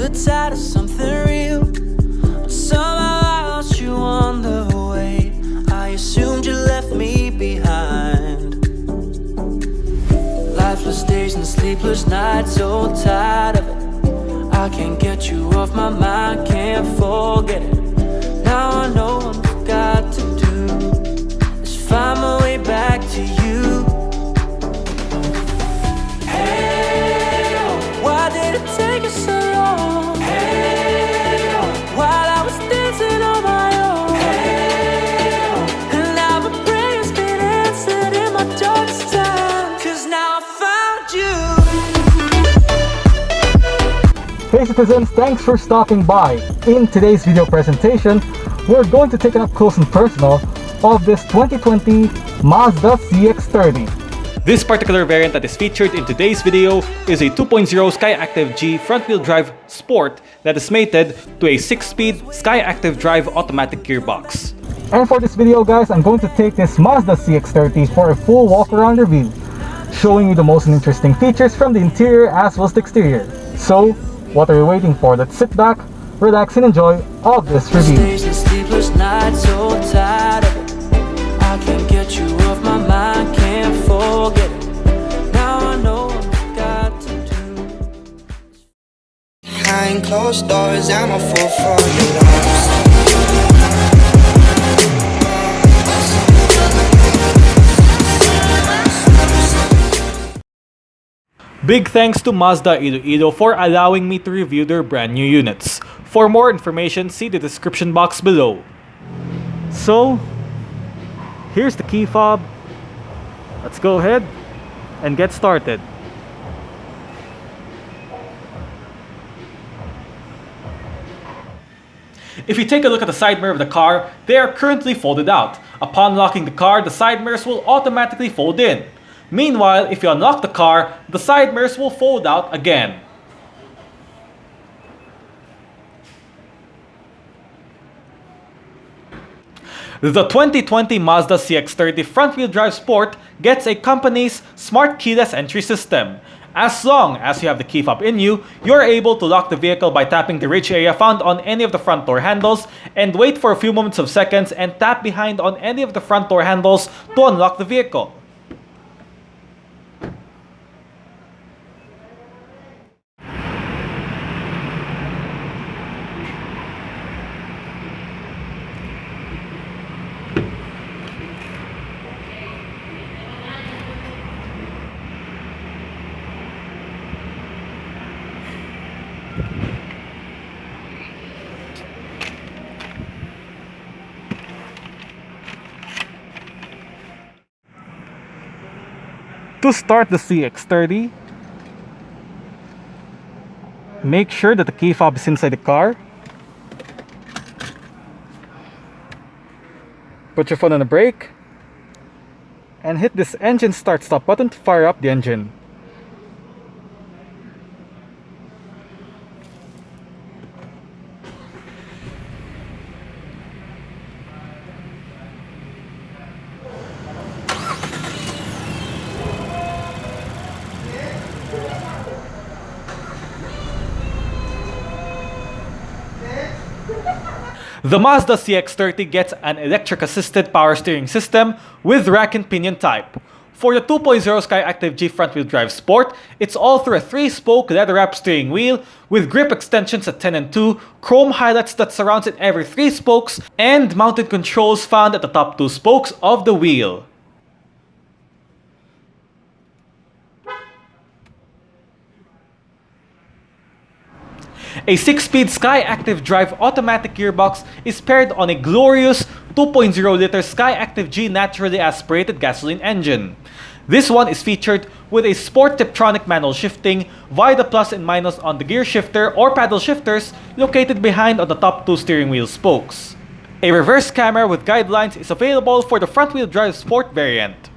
the tide of something real. But somehow I lost you on the way. I assumed you left me behind. Lifeless days and sleepless nights, so tired of it. I can't get you off my mind, can't forget it. Now I know what I've got to do is find my way back to you. Hey, oh, why did it take you so long? Hey, oh, while I was dancing on my own. Hey, oh, and now my prayers been answered in my darkest time. 'Cause now I found you. Hey citizens, thanks for stopping by. In today's video presentation, we're going to take an up close and personal of this 2020 Mazda CX-30. This particular variant that is featured in today's video is a 2.0 SkyActiv-G front-wheel drive Sport that is mated to a 6-speed SkyActiv-Drive automatic gearbox. And for this video guys, I'm going to take this Mazda CX-30 for a full walk-around review, showing you the most interesting features from the interior as well as the exterior. So, what are you waiting for? Let's sit back, relax, and enjoy all this review. Sleepless nights, so tired of it. I can't get you off my mind, can't forget it. Now I know what I've got to do. Behind closed doors, I'm a fool for your love. Big thanks to Mazda Iloilo for allowing me to review their brand new units. For more information, see the description box below. So, here's the key fob. Let's go ahead and get started. If you take a look at the side mirror of the car, they are currently folded out. Upon locking the car, the side mirrors will automatically fold in. Meanwhile, if you unlock the car, the side mirrors will fold out again. The 2020 Mazda CX-30 front-wheel drive Sport gets a company's smart keyless entry system. As long as you have the key fob in you, you're able to lock the vehicle by tapping the reach area found on any of the front door handles and wait for a few moments of seconds and tap behind on any of the front door handles to unlock the vehicle. To start the CX-30, make sure that the key fob is inside the car. Put your foot on the brake and hit this engine start-stop button to fire up the engine. The Mazda CX-30 gets an electric-assisted power steering system with rack and pinion type. For the 2.0 SkyActiv-G front-wheel drive Sport, it's all through a 3-spoke leather-wrapped steering wheel with grip extensions at 10 and 2, chrome highlights that surrounds it every 3 spokes, and mounted controls found at the top 2 spokes of the wheel. A 6-speed SkyActiv-Drive automatic gearbox is paired on a glorious 2.0-liter SkyActiv-G naturally aspirated gasoline engine. This one is featured with a Sport Tiptronic manual shifting via the plus and minus on the gear shifter or paddle shifters located behind on the top 2 steering wheel spokes. A reverse camera with guidelines is available for the front-wheel drive Sport variant.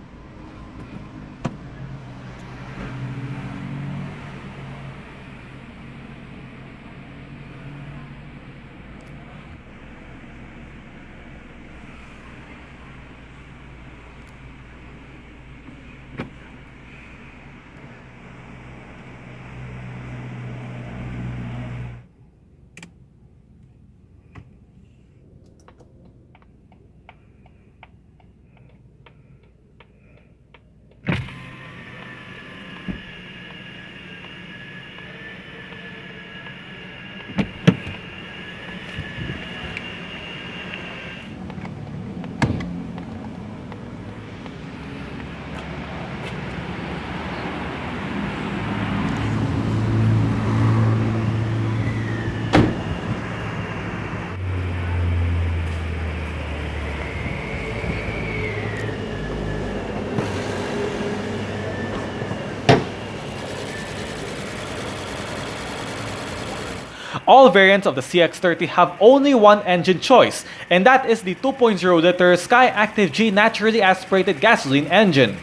All variants of the CX-30 have only one engine choice, and that is the 2.0-liter SkyActiv-G naturally aspirated gasoline engine.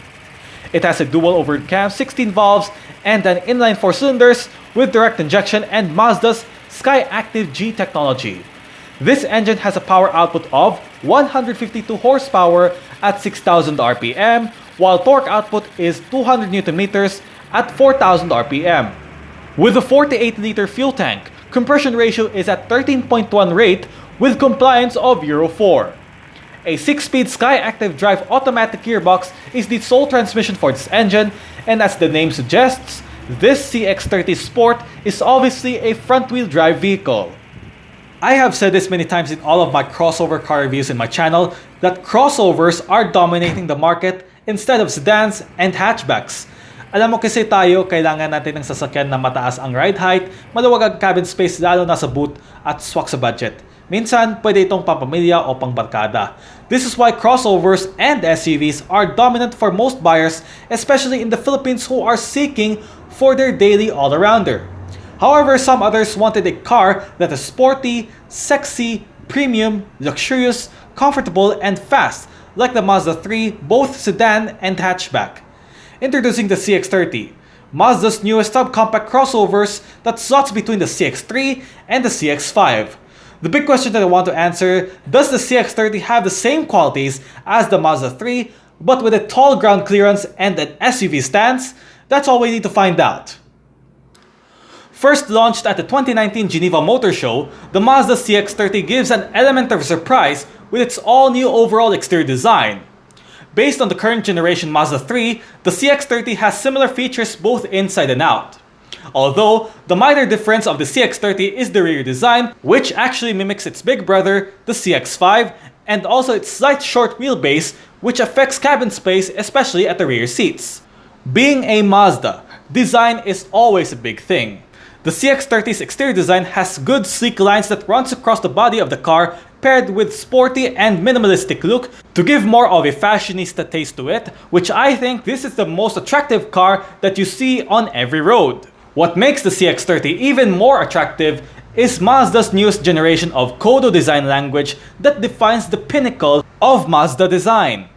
It has a dual overhead cam, 16 valves, and an inline 4 cylinders with direct injection and Mazda's SkyActiv-G technology. This engine has a power output of 152 horsepower at 6,000 RPM, while torque output is 200 Nm at 4,000 RPM. With a 48-liter fuel tank, compression ratio is at 13.1 rate with compliance of Euro 4. A 6-speed SkyActiv-Drive automatic gearbox is the sole transmission for this engine, and as the name suggests, this CX-30 Sport is obviously a front-wheel drive vehicle. I have said this many times in all of my crossover car reviews in my channel that crossovers are dominating the market instead of sedans and hatchbacks. Alam mo kasi tayo, kailangan natin ng sasakyan na mataas ang ride height, maluwag ang cabin space lalo na sa boot at swak sa budget. Minsan, pwede itong pampamilya o pangbarkada. This is why crossovers and SUVs are dominant for most buyers, especially in the Philippines who are seeking for their daily all-arounder. However, some others wanted a car that is sporty, sexy, premium, luxurious, comfortable, and fast, like the Mazda 3, both sedan and hatchback. Introducing the CX-30, Mazda's newest subcompact crossovers that slots between the CX-3 and the CX-5. The big question that I want to answer, does the CX-30 have the same qualities as the Mazda 3, but with a tall ground clearance and an SUV stance? That's all we need to find out. First launched at the 2019 Geneva Motor Show, the Mazda CX-30 gives an element of surprise with its all-new overall exterior design. Based on the current generation Mazda 3, the CX-30 has similar features both inside and out. Although, the minor difference of the CX-30 is the rear design, which actually mimics its big brother, the CX-5, and also its slight short wheelbase, which affects cabin space, especially at the rear seats. Being a Mazda, design is always a big thing. The CX-30's exterior design has good sleek lines that runs across the body of the car, paired with sporty and minimalistic look to give more of a fashionista taste to it, which I think this is the most attractive car that you see on every road. What makes the CX-30 even more attractive is Mazda's newest generation of Kodo design language that defines the pinnacle of Mazda design.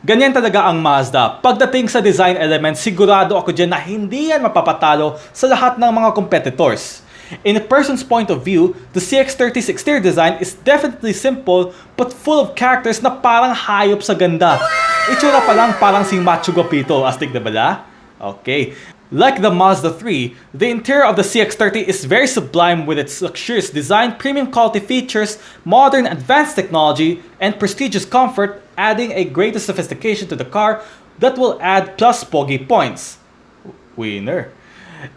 Ganyan talaga ang Mazda. Pagdating sa design elements, sigurado ako dyan na hindi yan mapapatalo sa lahat ng mga competitors. In a person's point of view, the CX-30's exterior design is definitely simple but full of characters na parang hayop sa ganda. Itsura pa lang parang si Macho Gopito, astig na bala? Okay. Like the Mazda 3, the interior of the CX-30 is very sublime with its luxurious design, premium quality features, modern advanced technology, and prestigious comfort, adding a greater sophistication to the car that will add plus pogi points. Winner.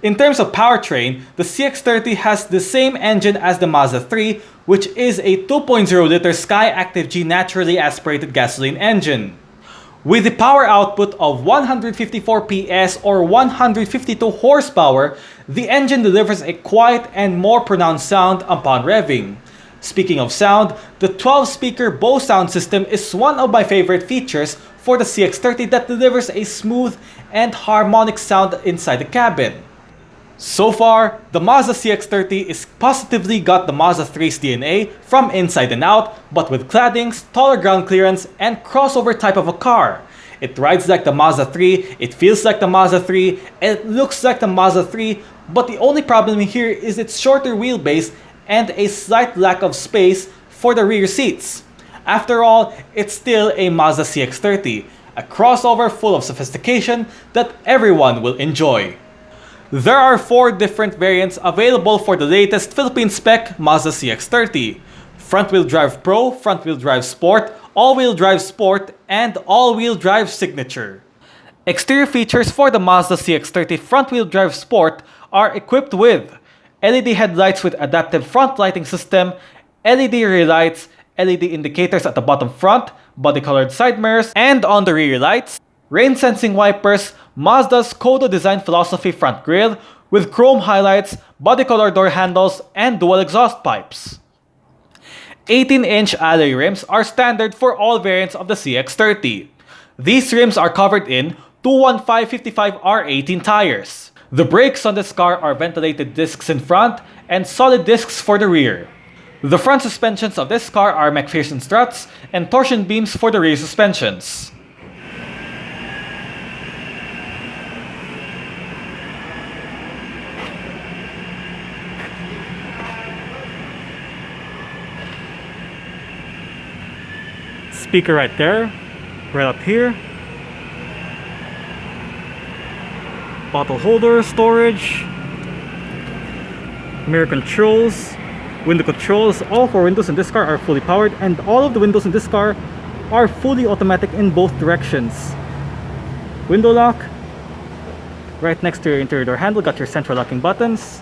In terms of powertrain, the CX-30 has the same engine as the Mazda 3, which is a 2.0-liter SkyActiv-G naturally aspirated gasoline engine. With a power output of 154 PS or 152 horsepower, the engine delivers a quiet and more pronounced sound upon revving. Speaking of sound, the 12-speaker Bose sound system is one of my favorite features for the CX-30 that delivers a smooth and harmonic sound inside the cabin. So far, the Mazda CX-30 is positively got the Mazda 3's DNA from inside and out, but with claddings, taller ground clearance, and crossover type of a car. It rides like the Mazda 3, it feels like the Mazda 3, and it looks like the Mazda 3, but the only problem here is its shorter wheelbase and a slight lack of space for the rear seats. After all, it's still a Mazda CX-30, a crossover full of sophistication that everyone will enjoy. There are 4 different variants available for the latest Philippine spec Mazda CX-30. Front-wheel drive Pro, front-wheel drive Sport, all-wheel drive Sport, and all-wheel drive Signature. Exterior features for the Mazda CX-30 front-wheel drive Sport are equipped with LED headlights with adaptive front lighting system, LED rear lights, LED indicators at the bottom front, body-colored side mirrors, and on the rear lights, rain-sensing wipers, Mazda's Kodo design philosophy front grille with chrome highlights, body-color door handles, and dual exhaust pipes. 18-inch alloy rims are standard for all variants of the CX-30. These rims are covered in 215/55 R18 tires. The brakes on this car are ventilated discs in front and solid discs for the rear. The front suspensions of this car are McPherson struts and torsion beams for the rear suspensions. Speaker right there, right up here. Bottle holder, storage, mirror controls, window controls. All four windows in this car are fully powered, and all of the windows in this car are fully automatic in both directions. Window lock, right next to your interior door handle, got your central locking buttons.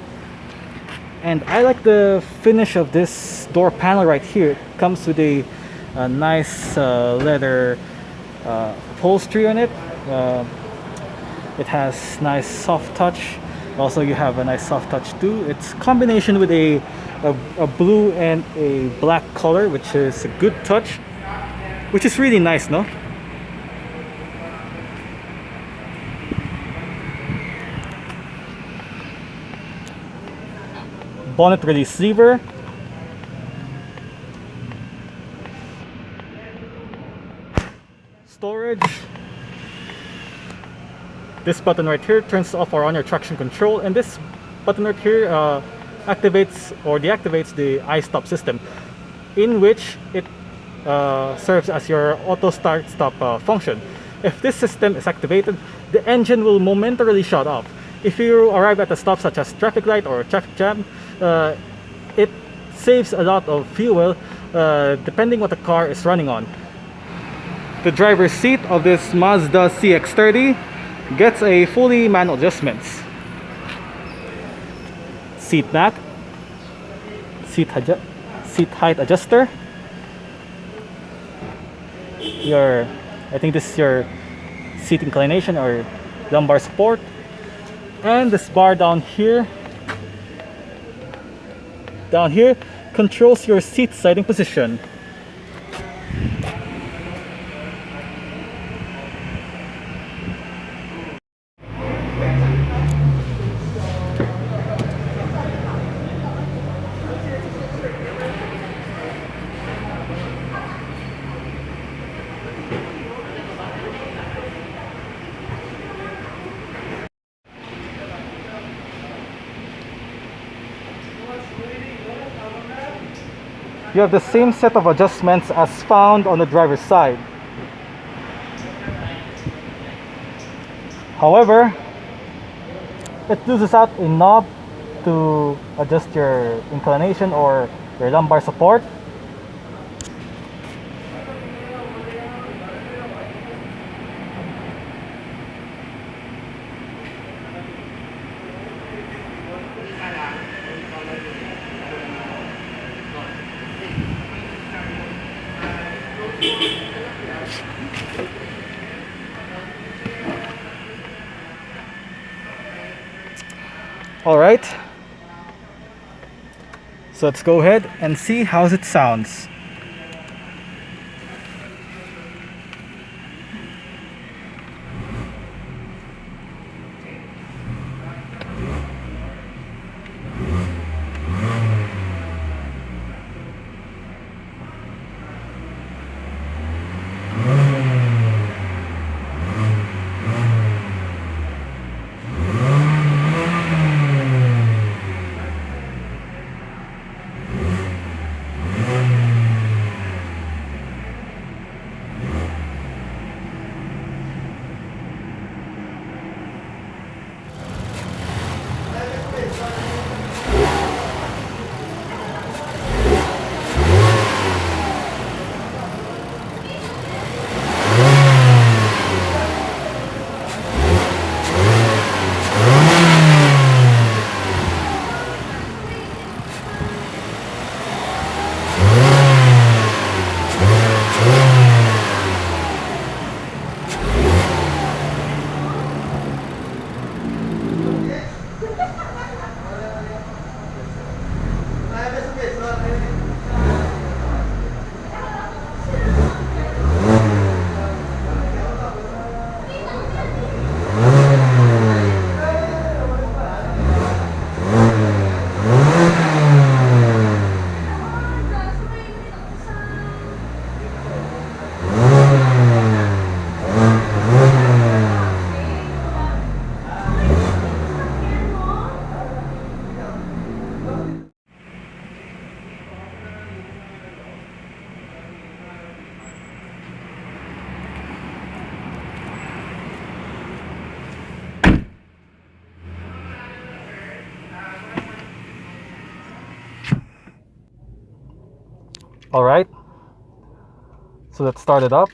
And I like the finish of this door panel right here. It comes with a nice leather upholstery on it. It has nice soft touch. Also, you have a nice soft touch too. It's combination with a blue and a black color, which is a good touch, which is really nice, no? Bonnet release lever. Storage. This button right here turns off or on your traction control, and this button right here activates or deactivates the i-stop system, in which it serves as your auto start stop function. If this system is activated, the engine will momentarily shut off. If you arrive at a stop such as traffic light or traffic jam, it saves a lot of fuel depending what the car is running on. The driver's seat of this Mazda CX-30 gets a fully manual adjustments. Seat back, seat height adjuster. I think this is your seat inclination or lumbar support, and this bar down here controls your seat sliding position. You have the same set of adjustments as found on the driver's side. However, it loses out a knob to adjust your inclination or your lumbar support. Alright, so let's go ahead and see how it sounds. Alright, so let's start it up.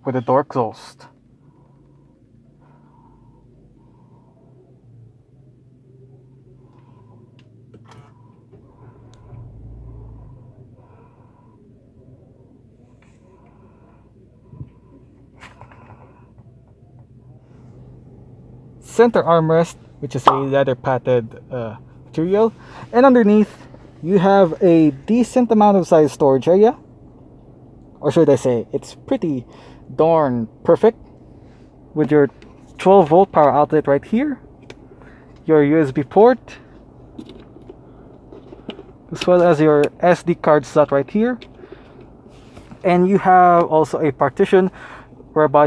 With the door closed. Center armrest, which is a leather padded material, and underneath you have a decent amount of size storage area, or should I say it's pretty darn perfect, with your 12-volt power outlet right here, your USB port, as well as your SD card slot right here, and you have also a partition whereby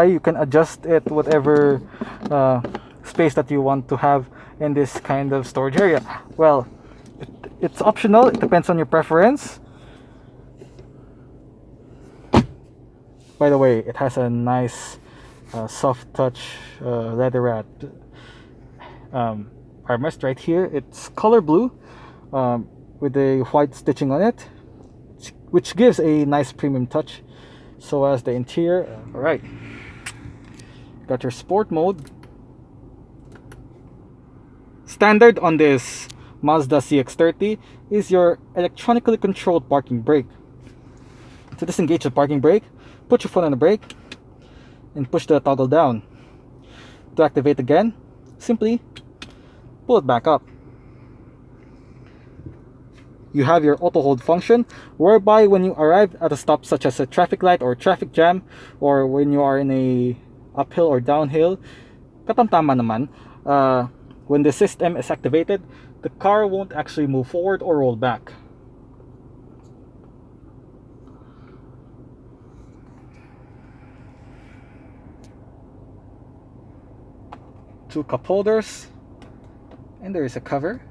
you can adjust it whatever space that you want to have in this kind of storage area. Well, it's optional, it depends on your preference. By the way, it has a nice soft touch leather wrapped armrest right here. It's color blue with a white stitching on it, which gives a nice premium touch. So as the interior. Alright, got your sport mode. Standard on this Mazda CX-30 is your electronically controlled parking brake. To disengage the parking brake, put your foot on the brake and push the toggle down. To activate again, simply pull it back up. You have your auto hold function, whereby when you arrive at a stop such as a traffic light or traffic jam, or when you are in a uphill or downhill, katamtama naman, when the system is activated, the car won't actually move forward or roll back. Two cup holders, and there is a cover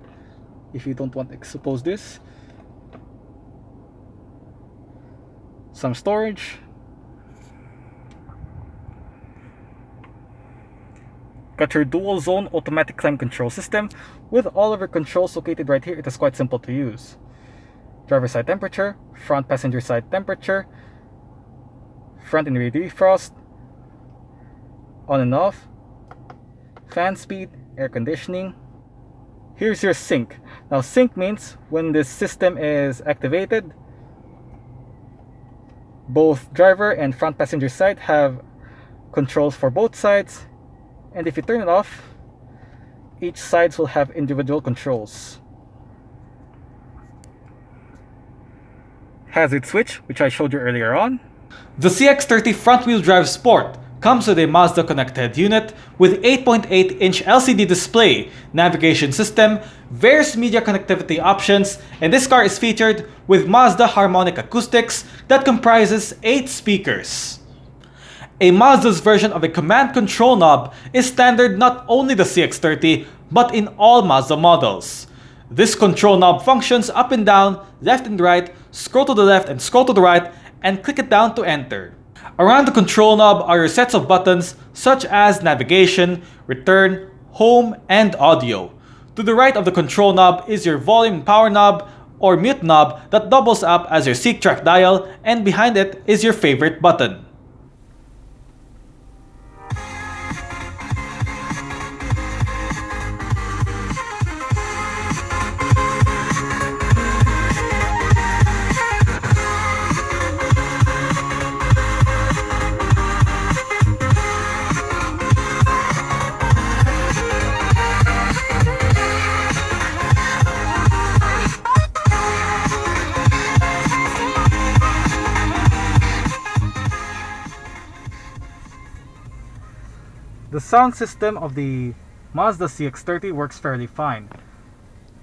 if you don't want to expose this. Some storage. Got your dual zone automatic climate control system with all of your controls located right here. It is quite simple to use. Driver side temperature, front passenger side temperature, front and rear defrost, on and off, fan speed, air conditioning. Here's your sync. Now sync means when this system is activated, both driver and front passenger side have controls for both sides, and if you turn it off, each side will have individual controls. Hazard switch, which I showed you earlier on. The CX-30 front-wheel drive Sport comes with a Mazda connected unit with 8.8-inch LCD display, navigation system, various media connectivity options, and this car is featured with Mazda harmonic acoustics that comprises 8 speakers. A Mazda's version of a command control knob is standard not only the CX-30 but in all Mazda models. This control knob functions up and down, left and right, scroll to the left and scroll to the right, and click it down to enter. Around the control knob are your sets of buttons such as navigation, return, home, and audio. To the right of the control knob is your volume and power knob or mute knob that doubles up as your seek track dial, and behind it is your favorite button. The sound system of the Mazda CX-30 works fairly fine.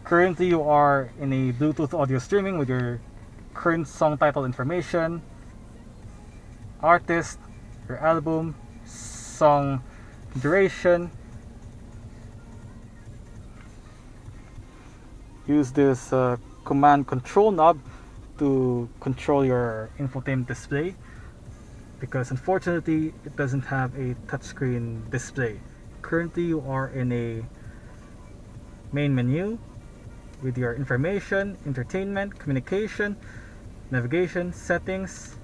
Currently you are in a Bluetooth audio streaming with your current song title information, artist, your album, song duration. Use this command control knob to control your infotainment display. because unfortunately it doesn't have a touchscreen display. Currently you are in a main menu with your information, entertainment, communication, navigation, settings.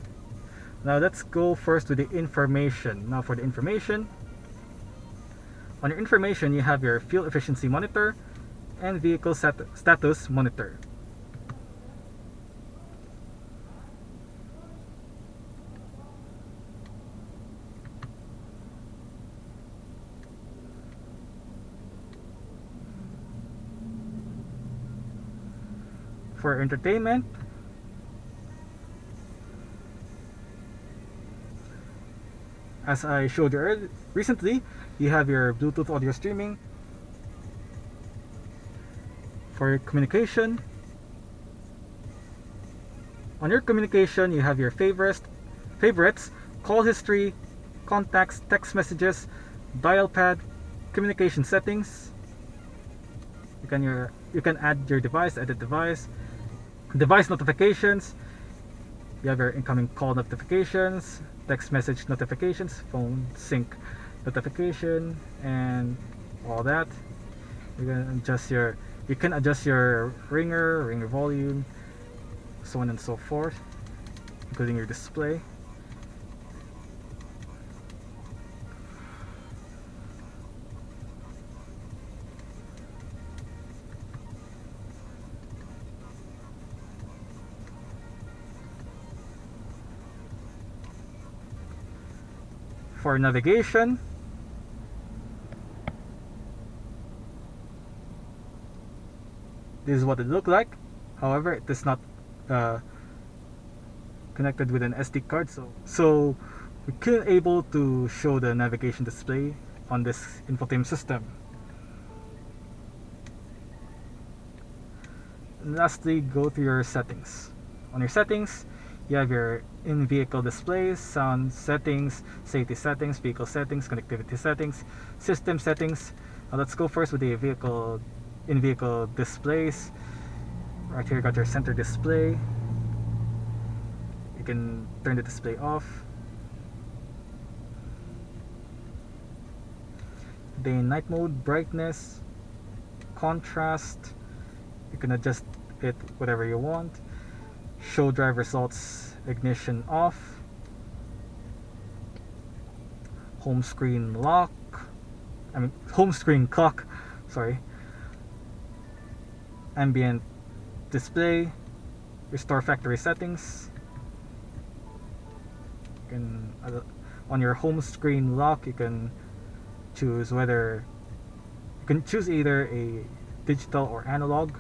Now let's go first with the information. Now for the information, on your information you have your fuel efficiency monitor and vehicle status monitor. For entertainment, as I showed you recently, you have your Bluetooth audio streaming. For your communication, on your communication you have your favorites, call history, contacts, text messages, dial pad, communication settings. You can add your device, edit device notifications. You have your incoming call notifications, text message notifications, phone sync notification, and all that. You can adjust your ringer volume, so on and so forth, including your display. For navigation, this is what it looked like. However, it is not connected with an SD card, so we couldn't able to show the navigation display on this infotainment system. And lastly, go to your settings. On your settings, you have your in-vehicle displays, sound settings, safety settings, vehicle settings, connectivity settings, system settings. Now let's go first with the in-vehicle displays. Right here you got your center display. You can turn the display off. Day and night mode, brightness, contrast. You can adjust it whatever you want. Show drive results, ignition off, home screen clock, sorry, ambient display, restore factory settings. You can, on your home screen lock, you can choose either a digital or analog.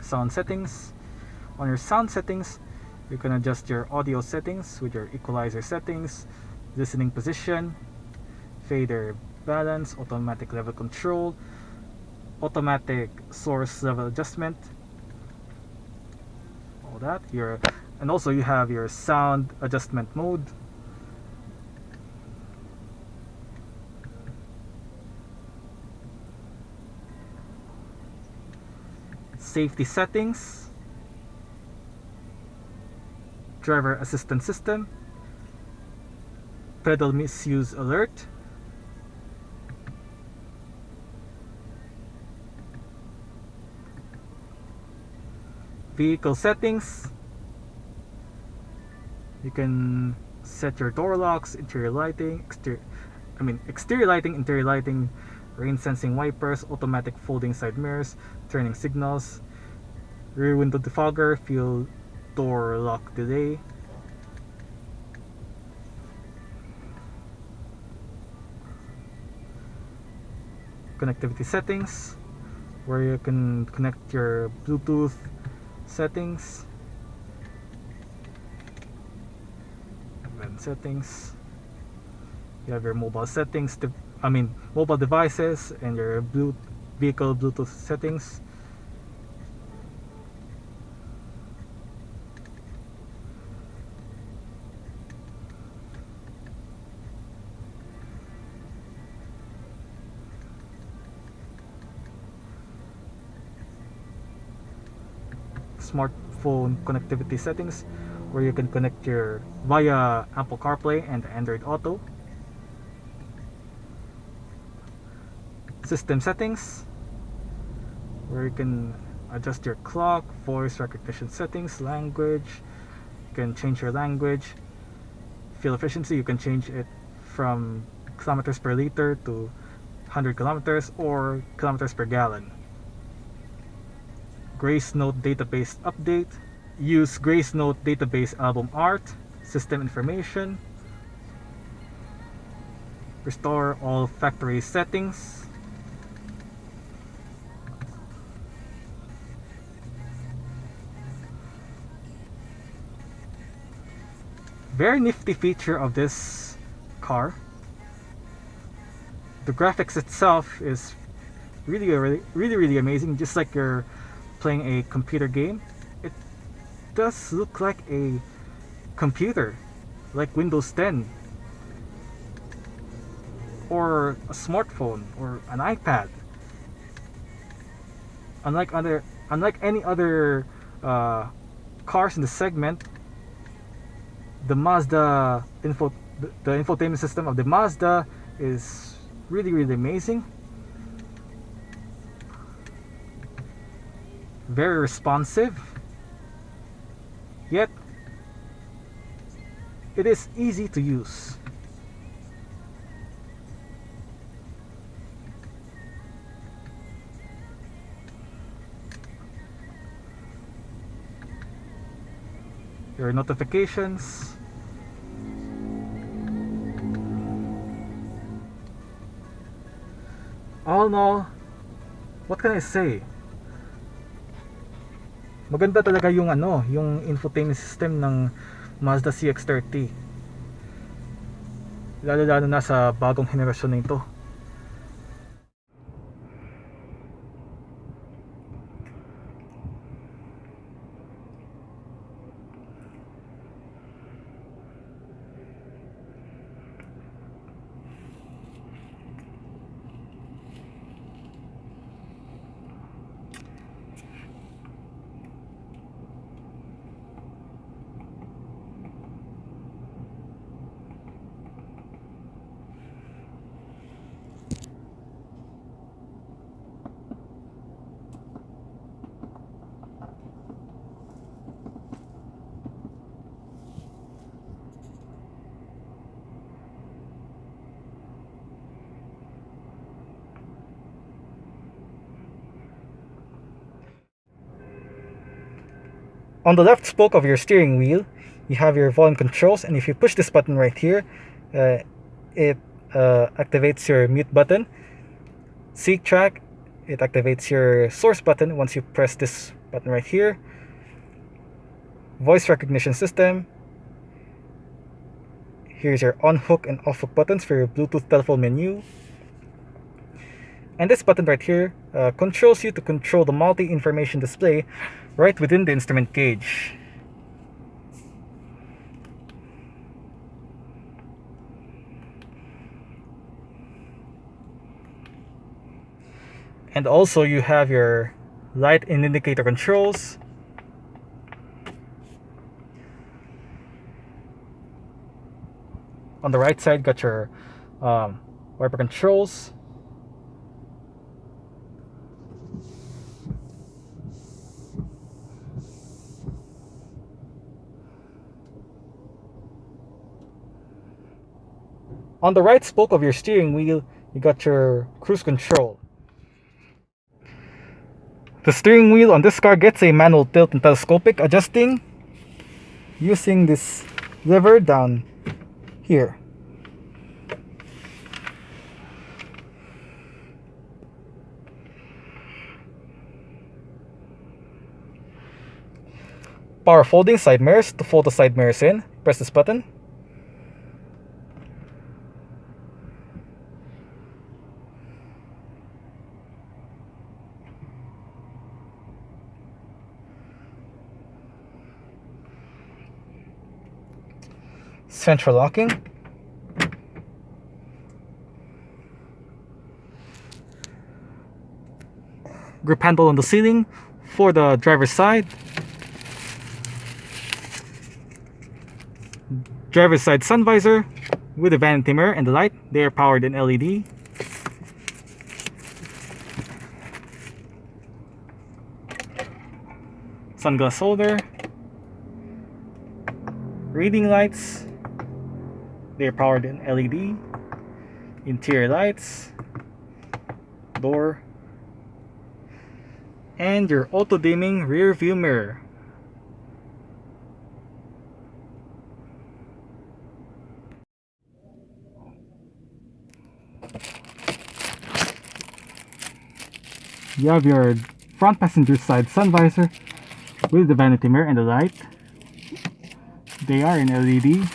Sound settings. On your sound settings, you can adjust your audio settings with your equalizer settings, listening position, fader balance, automatic level control, automatic source level adjustment, all that. And also you have your sound adjustment mode. Safety settings, driver assistance system, pedal misuse alert, vehicle settings. You can set your door locks, interior lighting, exterior lighting, interior lighting, rain sensing wipers, automatic folding side mirrors, turning signals, rear window defogger, fuel door lock delay. Connectivity settings, where you can connect your Bluetooth settings. Event settings. You have your mobile settings, mobile devices, and your vehicle Bluetooth settings. smartphone connectivity settings, where you can connect your via Apple CarPlay and Android Auto. System settings, where you can adjust your clock, voice recognition settings, language. You can change your language. Fuel efficiency, you can change it from kilometers per liter to 100 kilometers or kilometers per gallon. Grace Note database update. Use Grace Note database album art. System information. Restore all factory settings. Very nifty feature of this car. The graphics itself is really amazing, just like you're playing a computer game. It does look like a computer, like Windows 10 or a smartphone or an iPad. Unlike any other cars in the segment, the Mazda the infotainment system of the Mazda is really amazing. Very responsive, yet it is easy to use. Your notifications. All in all, what can I say? Maganda talaga yung yung infotainment system ng Mazda CX-30. Lalo na sa bagong henerasyon na ito. On the left spoke of your steering wheel, you have your volume controls, and if you push this button right here, it activates your mute button. Seat track, it activates your source button once you press this button right here. Voice recognition system. Here's your on hook and off hook buttons for your Bluetooth telephone menu. And this button right here controls you to control the multi-information display right within the instrument gauge. And also you have your light and indicator controls. On the right side, got your wiper controls. On the right spoke of your steering wheel, you got your cruise control. The steering wheel on this car gets a manual tilt and telescopic adjusting using this lever down here. Power folding side mirrors. To fold the side mirrors in, press this button. Central locking. Grip handle on the ceiling for the driver's side. Driver's side sun visor with the vanity mirror and the light. They are powered in LED. Sunglass holder. Reading lights. They are powered in LED. Interior lights. Door. And your auto dimming rear view mirror. You have your front passenger side sun visor with the vanity mirror and the light. They are in LED.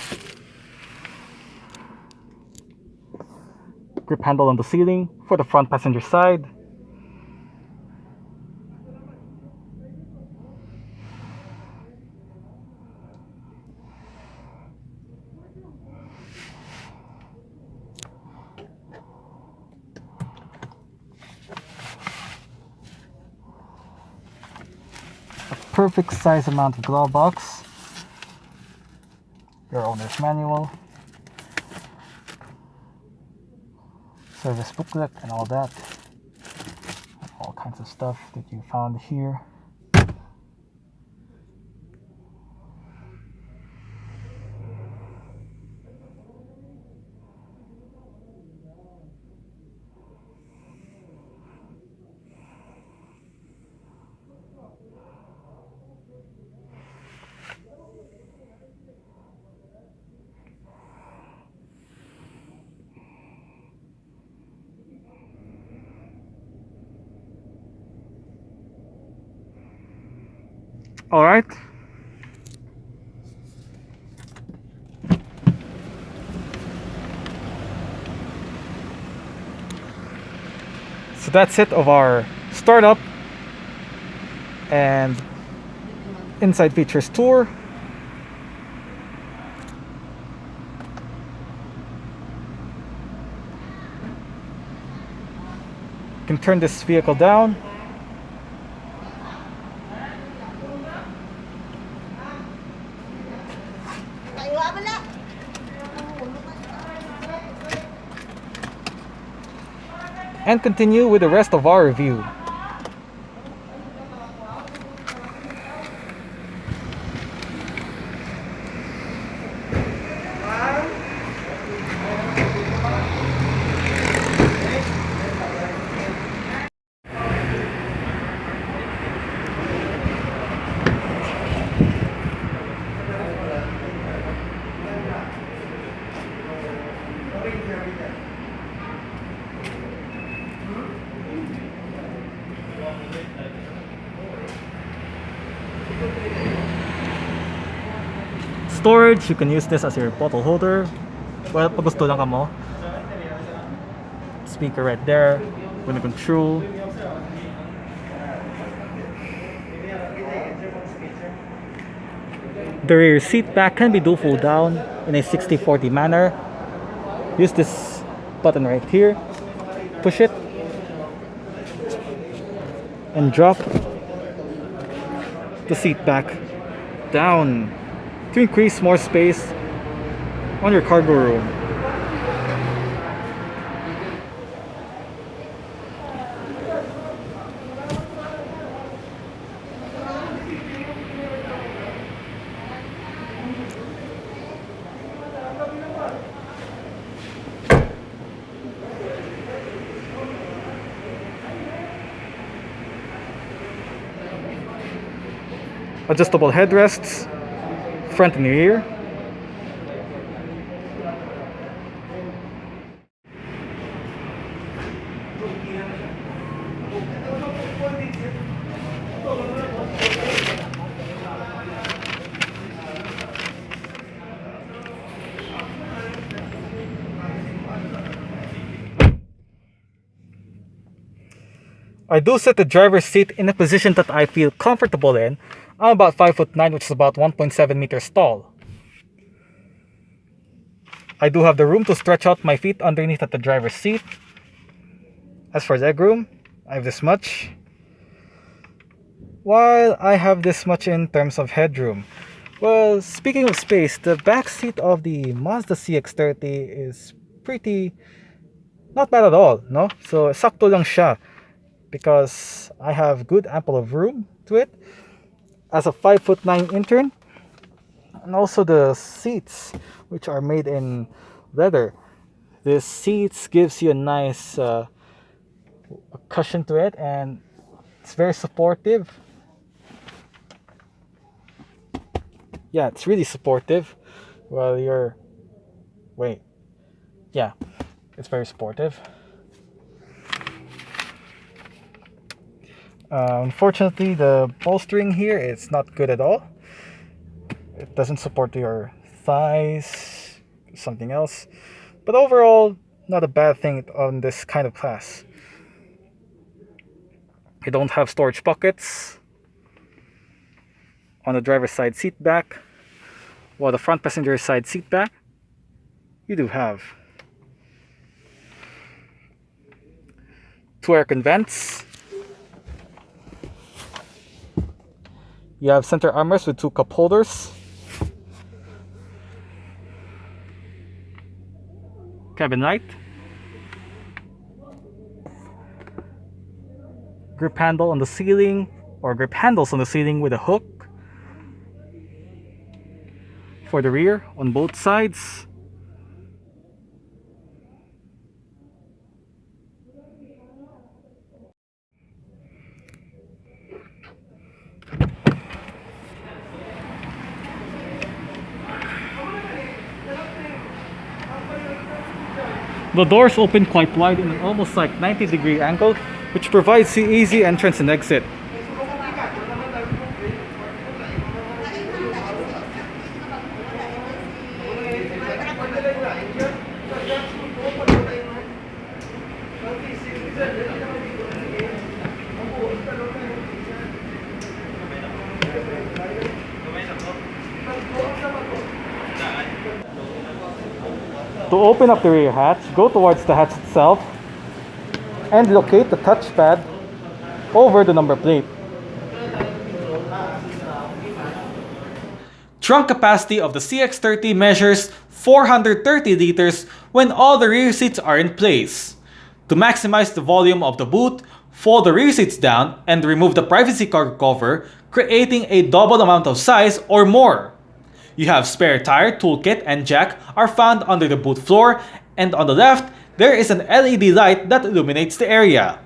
Grip handle on the ceiling for the front passenger side. Perfect size amount of glove box, your owner's manual, service booklet, and all that, all kinds of stuff that you found here. All right. So that's it of our startup and inside features tour. You can turn this vehicle down. And continue with the rest of our review. Storage, you can use this as your bottle holder. Well, pag gusto lang ka mo. Speaker right there, when you control. The rear seat back can be do fold down in a 60-40 manner. Use this button right here. Push it and drop the seat back down to increase more space on your cargo room. Adjustable headrests, front and rear. I do set the driver's seat in a position that I feel comfortable in. I'm about 5'9", which is about 1.7 meters tall. I do have the room to stretch out my feet underneath at the driver's seat. As for legroom, I have this much, while I have this much in terms of headroom. Well, speaking of space, the back seat of the Mazda CX-30 is pretty not bad at all, no? So sakto lang siya because I have good ample of room to it as a 5'9" intern, and also the seats, which are made in leather. This seats gives you a nice cushion to it, and it's very supportive. Yeah, it's really supportive. Well, yeah, it's very supportive. Unfortunately, the bolstering here is not good at all. It doesn't support your thighs, something else. But overall, not a bad thing on this kind of class. You don't have storage pockets on the driver's side seat back, while the front passenger side seat back, you do have 2 air vents. You have center armrests with 2 cup holders. Cabin light. Grip handle on the ceiling, or grip handles on the ceiling with a hook for the rear on both sides. The doors open quite wide in an almost like 90-degree angle, which provides you easy entrance and exit. To open up the rear hatch, go towards the hatch itself and locate the touchpad over the number plate. Trunk capacity of the CX-30 measures 430 liters when all the rear seats are in place. To maximize the volume of the boot, fold the rear seats down and remove the privacy cargo cover, creating a double amount of size or more. You have spare tire, toolkit, and jack are found under the boot floor, and on the left, there is an LED light that illuminates the area.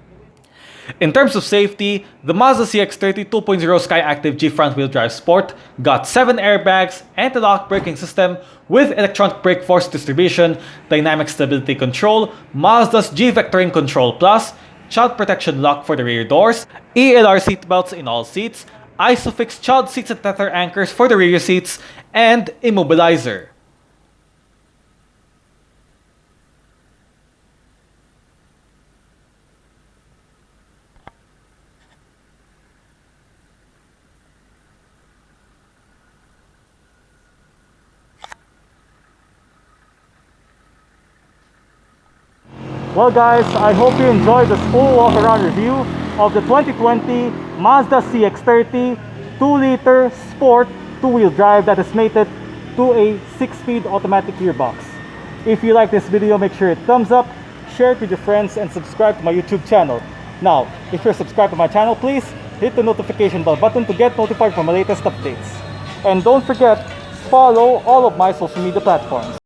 In terms of safety, the Mazda CX-30 2.0 SkyActiv-G front-wheel drive Sport got 7 airbags, anti-lock braking system with electronic brake force distribution, dynamic stability control, Mazda's G-Vectoring Control Plus, child protection lock for the rear doors, ELR seatbelts in all seats, ISOFIX child seats and tether anchors for the rear seats, and immobilizer. Well guys, I hope you enjoyed this full walk-around review of the 2020 Mazda CX-30 2-liter Sport 2-wheel drive that is mated to a 6-speed automatic gearbox. If you like this video, make sure it thumbs up, share it with your friends, and subscribe to my YouTube channel. Now, if you're subscribed to my channel, please hit the notification bell button to get notified for my latest updates. And don't forget, follow all of my social media platforms.